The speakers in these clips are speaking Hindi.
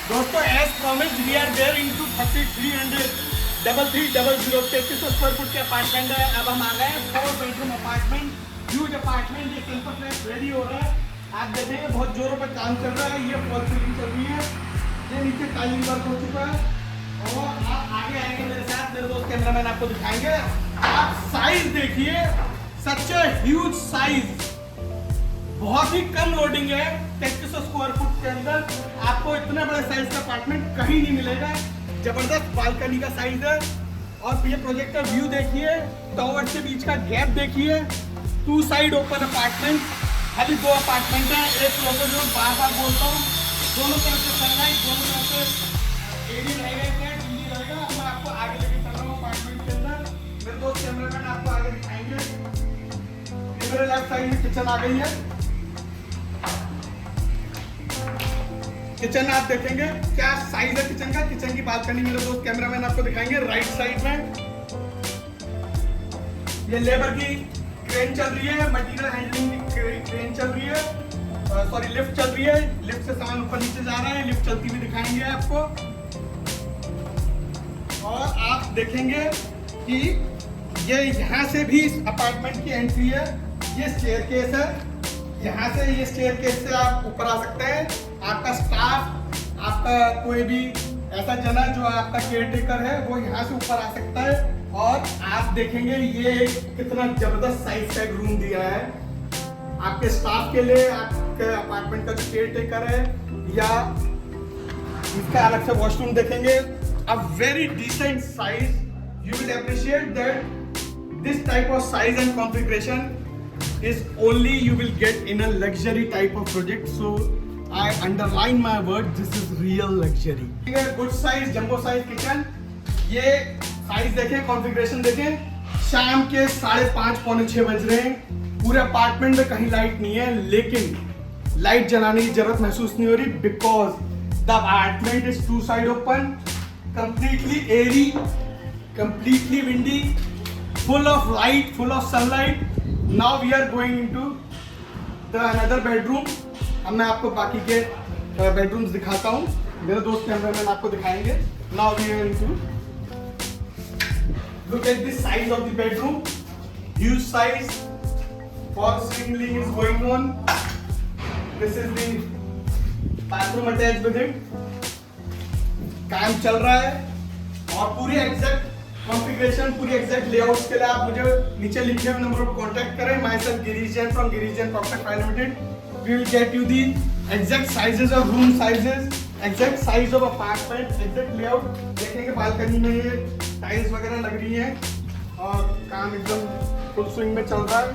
दोस्तों as promised we are there into 3300 3300 square feet के अपार्टमेंट है। अब हम आ गए हैं 4 बेडरूम अपार्टमेंट, ह्यूज अपार्टमेंट। ये कैंपस फ्लैट रेडी हो रहा है, आप देखेंगे बहुत जोरों पर काम चल रहा है। ये फॉल सीलिंग चल रही है, ये नीचे टाइलिंग वर्क हो चुका है। और आप आगे आएंगे मेरे साथ, मेरे दोस्त कैमरामैन आपको दिखाएंगे। आप साइज देखिए, सच ए ह्यूज साइज, बहुत ही कम लोडिंग है। 3300 स्क्वायर फुट के अंदर आपको इतना बड़ा साइज का अपार्टमेंट कहीं नहीं मिलेगा। जबरदस्त बालकनी का साइज है। और ये प्रोजेक्ट का व्यू देखिए, टावर के बीच का गैप देखिए। 2 साइड ओपन अपार्टमेंट, खाली 2 अपार्टमेंट है। एक फ्लोर जो बार बार बोलता हूँ, दोनों तरफ से सनलाइट, दोनों तरफ से एडी रहेगा, टीवी रहेगा। मैं आपको आगे लेके चल रहा हूँ अपार्टमेंट के अंदर। मेरे दोस्त कैमरामैन आपको आगे दिखाएंगे। मेरे लेफ्ट साइड में किचन आ गई है। किचन आप देखेंगे क्या साइज है किचन का। किचन की बालकनी मेरे दोस्त कैमरामैन आपको दिखाएंगे। राइट साइड में ये लेबर की क्रेन चल रही है, मटेरियल हैंडलिंग क्रेन चल रही है, सॉरी लिफ्ट चल रही है। लिफ्ट से सामान ऊपर नीचे जा रहा है, लिफ्ट चलती हुई दिखाएंगे आपको। और आप देखेंगे कि ये यहाँ से भी इस अपार्टमेंट की एंट्री है। ये स्टेयरकेस है, यहाँ से ये स्टेयरकेस से आप ऊपर आ सकते हैं। आपका स्टाफ, आपका कोई भी ऐसा जना जो आपका केयरटेकर है, वो यहाँ से ऊपर आ सकता है। और आप देखेंगे ये कितना जबरदस्त साइज का एक रूम दिया है आपके स्टाफ के लिए। आपके अपार्टमेंट का जो केयरटेकर है, या इसका अलग से वॉशरूम देखेंगे। A very decent size, you will appreciate that this type of size and configuration is only you will get in a luxury type of project. So I underline my word, this is real luxury. Good size jumbo size kitchen. ये साइज देखें, कॉन्फ़िगरेशन देखें। शाम के 5:30 पौने 6 बज रहे हैं। पूरे अपार्टमेंट में कहीं लाइट नहीं है, लेकिन लाइट जलाने की जरूरत महसूस नहीं हो रही, because the apartment is 2 side open, completely airy, completely windy, full of light, full of sunlight. Now we are going into the another bedroom. अब मैं आपको बाकी के bedrooms दिखाता हूँ। मेरे दोस्त कैमरामैन आपको दिखाएंगे। Now we are into, look at the size of the bedroom, huge size. Fall ceiling is going on. This is the bathroom attached with it. काम चल रहा है। और पूरी एग्जैक्ट कॉन्फ़िगरेशन, पूरी एग्जैक्ट लेआउट्स के लिए आप मुझे नीचे लिखे हुए नंबर पर कांटेक्ट करें। Myself Girish Jain from Girish Jain property private limited. We will get you the exact sizes of room sizes, exact size of apartment, exact layout. देखेंगे बालकनी में ये टाइल्स वगैरह लग रही हैं और काम एकदम फुल स्विंग में चल रहा है।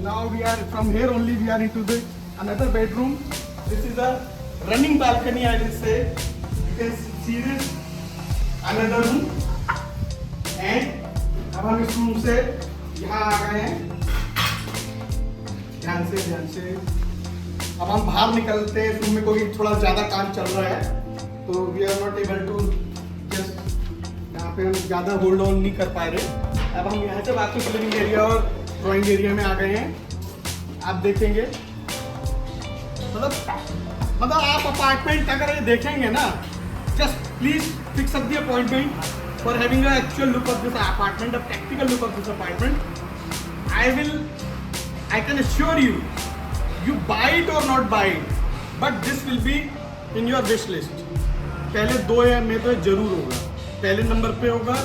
Now we are from here only we are into the another bedroom. This is a running balcony, I will say. You can see this another room. And अब हम इस रूम से यहाँ आ गए हैं। ध्यान से अब हम बाहर निकलते हैं। इस रूम में कोई थोड़ा ज़्यादा काम चल रहा है, तो we are not able to just, यहाँ पे हम ज़्यादा होल्ड ऑन नहीं कर पा रहे। अब हम यहाँ से बाकी लिविंग एरिया और ड्राइंग एरिया में आ गए हैं। आप देखेंगे मतलब आप अपार्टमेंट अगर ये देखेंगे ना, just please fix up the appointment for having an actual look of this apartment, a practical look of this apartment. I can assure you, you buy it or not buy it, but this will be in your wish list. पहले 2 में तो जरूर होगा, पहले नंबर पे होगा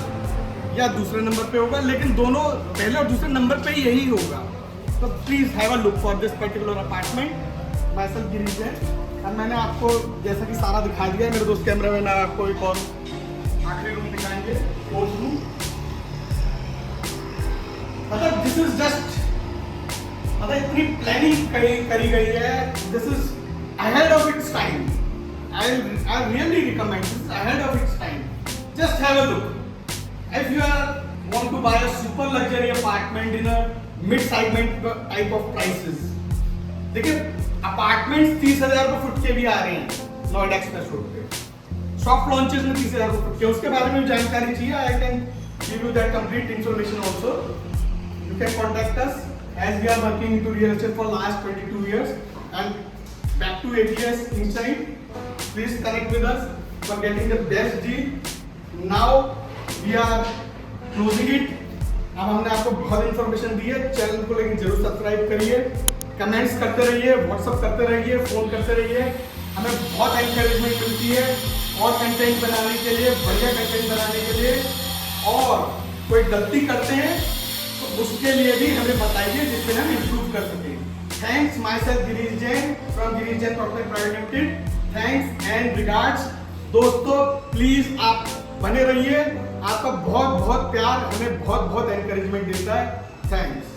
या दूसरे नंबर पे होगा, लेकिन दोनों पहले और दूसरे नंबर पे यही होगा। तो please have a look for this particular apartment. My self Girish है। अब मैंने आपको जैसा कि सारा दिखा दिया, मेरे दोस्त कैमरामैन आपको एक और आखिरी रूम दिखाएंगे, फोर्थ रूम। मतलब दिस इज जस्ट, मतलब इतनी प्लानिंग करी गई है। This is ahead of its time. I really recommend this, ahead of its time. Just have a look. If you want to buy a super luxury apartment in a mid-segment type of prices, देखिए अपार्टमेंट्स 30,000 रुपये फुट के भी आ रहे हैं नोएडा एक्सप्रेस रोड पे। सॉफ्ट लॉन्चेस में 30,000 रुपये फुट के, उसके बारे में जानकारी चाहिए, I can give you that complete information also. You can contact us as we are working into real estate for last 22 years and back to ATS inside Please connect with us for getting the best deal. Now we are closing it. अब हमने आपको बहुत इन्फॉर्मेशन दी है, चैनल को लेकिन जरूर सब्सक्राइब करिए, कमेंट्स करते रहिए, व्हाट्सअप करते रहिए, फोन करते रहिए, हमें बहुत एनकरेजमेंट मिलती है और कंटेंट बनाने के लिए, बढ़िया कंटेंट बनाने के लिए। और कोई गलती करते हैं तो उसके लिए भी हमें बताइए जिससे हम इम्प्रूव कर सकें। Thanks, my self Girish Jain from Girish Jain property private limited. Thanks and regards. दोस्तों प्लीज आप बने रहिए, आपका बहुत बहुत प्यार हमें बहुत बहुत एनकरेजमेंट देता है। थैंक्स।